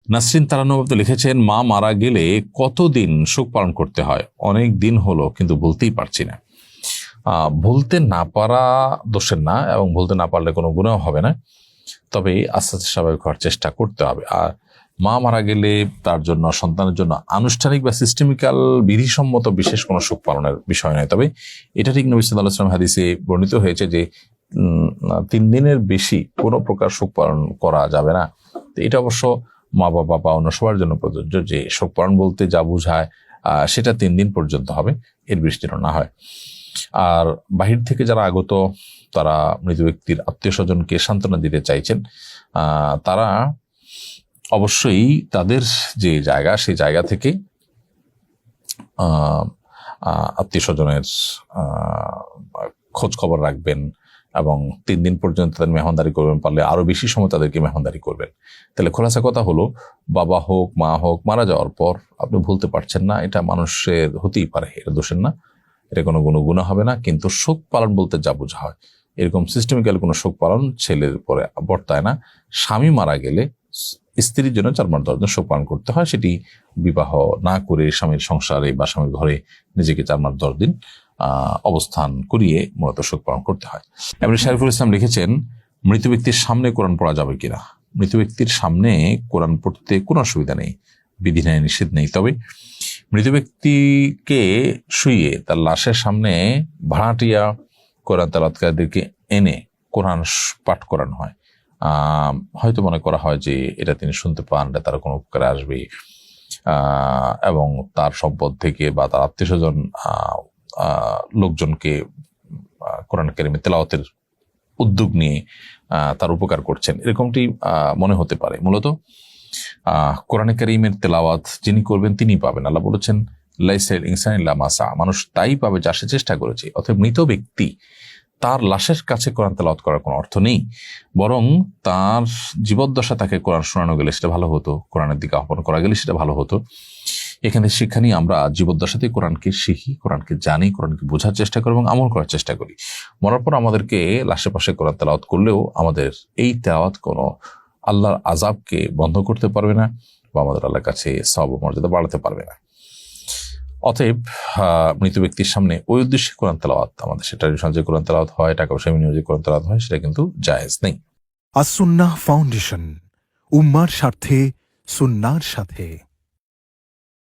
নাসরিন তারান্নুম আপনি লিখেছেন, মা মারা গেলে কতদিন শোক পালন করতে হয়? অনেক দিন হলো কিন্তু বলতেই পারছি না। ভুলতে না পারা দোষের না, এবং ভুলতে না পারলে কোনো গুনাহ হবে না, তবে আস্তে আস্তে স্বাভাবিক হওয়ার চেষ্টা করতে হবে। আর মা মারা গেলে তার জন্য, সন্তানের জন্য আনুষ্ঠানিক বা সিস্টেমিক্যাল বিধিসম্মত বিশেষ কোনো শোক পালনের বিষয় নয়। তবে এটা ঠিক নবী সাল্লাল্লাহু আলাইহি ওয়াসাল্লাম হাদিসে বর্ণিত হয়েছে যে 3 দিনের বেশি কোনো প্রকার শোক পালন করা যাবে না। তো এটা অবশ্য মা বাবা বা অন্য সবার জন্য প্রযোজ্য, যে শোক পালন বলতে যা বোঝায় সেটা 3 দিন পর্যন্ত হবে, এর বেশি যেন না হয়। আর বাহির থেকে যারা আগত, তারা মৃত ব্যক্তির আত্মীয় স্বজনকে সান্ত্বনা দিতে চাইছেন, তারা অবশ্যই তাদের যে জায়গা, সেই জায়গা থেকে আত্মীয় স্বজনের খোঁজ খবর রাখবেন এবং 3 দিন পর্যন্ত তাদের মেহমানদারি করবেন, পারলে আরো বেশি সময় তাদেরকে মেহমানদারি করবেন। তাহলে খোলাসা কথা হলো, বাবা হোক মা হোক, মারা যাওয়ার পর আপনি ভুলতে পারছেন না, এটা মানুষের হতেই পারে, এটা দোষের না, এটা কোনো গুনাহ হবে না। কিন্তু শোক পালন বলতে যা বোঝা হয়, এরকম সিস্টেমিক্যাল কোনো শোক পালন ছেলের পরে বর্তায় না। স্বামী মারা গেলে স্ত্রীর জন্য 4 মাস 10 দিন শোক পালন করতে হয়, সেটি বিবাহ না করে স্বামীর সংসারে বা স্বামীর ঘরে নিজেকে 4 মাস 10 দিন অবস্থান করিয়ে মূলত শোক পালন করতে হয়। এমনি শারিফুল ইসলাম লিখেছেন, মৃত ব্যক্তির সামনে কোরআন পড়া যাবে কিনা? মৃত ব্যক্তির সামনে কোরআন পড়তে কোনো অসুবিধা নেই, বিধি নেই, নিষেধ নেই। তবে মৃত ব্যক্তিকে শুইয়ে তার লাশের সামনে ভাড়াটিয়া কোরআন তেলাওয়াতকারীদেরকে এনে কোরআন পাঠ করানো হয়। হয়তো মনে করা হয় যে এটা তিনি শুনতে পান, এটা তার কোনো উপকারে আসবে, এবং তার সম্পদ থেকে বা তার আত্মীয় স্বজন লোকজনকে কোরআন কারীমে তেলাওয়াতের উদ্যোগ নিয়ে তার উপকার করছেন, এরকমটি মনে হতে পারে। মূলত কোরআনে কারীমের তেলাওয়াত যিনি করবেন তিনি পাবেন। আল্লাহ বলেছেন, লাইসাল ইনসানু ইল্লা মা সা, মানুষ তাই পাবে যা সে চেষ্টা করেছে। অতএব মৃত ব্যক্তি, তার লাশের কাছে কোরআন তেলাওয়াত করার কোনো অর্থ নেই, বরং তার জীবদ্দশা তাকে কোরআন শোনানো গেলে সেটা ভালো হতো, কোরআনের দিকে আহ্বান করা গেলে সেটা ভালো হতো। এখানে শিক্ষা নিয়ে আমরা জীবদ্দশাতে কোরআনকে শিখি, কোরআনকে জানি, কোরআনকে বোঝার চেষ্টা করি এবং আমল করার চেষ্টা করি। মরার পর আমাদেরকে লাশে পাশে কোরআন তেলাওয়াত করলেও আমাদের এই তেলাওয়াত কোনো আল্লাহর আযাবকে বন্ধ করতে পারবে না বা আমাদের আল্লাহর কাছে সওয়াব মর্যাদা বাড়াতে পারবে না। অতএব মৃত ব্যক্তির সামনে ওই উদ্দেশ্যে কোরআন তেলাওয়াত, আমাদের সেটা যে কোরআন তেলাওয়াত হয়, টাকা পয়সা বিনিয়োগে যে কোরআন তেলাওয়াত হয়, সেটা কিন্তু জায়েজ নেই। আস সুন্নাহ ফাউন্ডেশন, উম্মার স্বার্থে সুন্নাহর সাথে।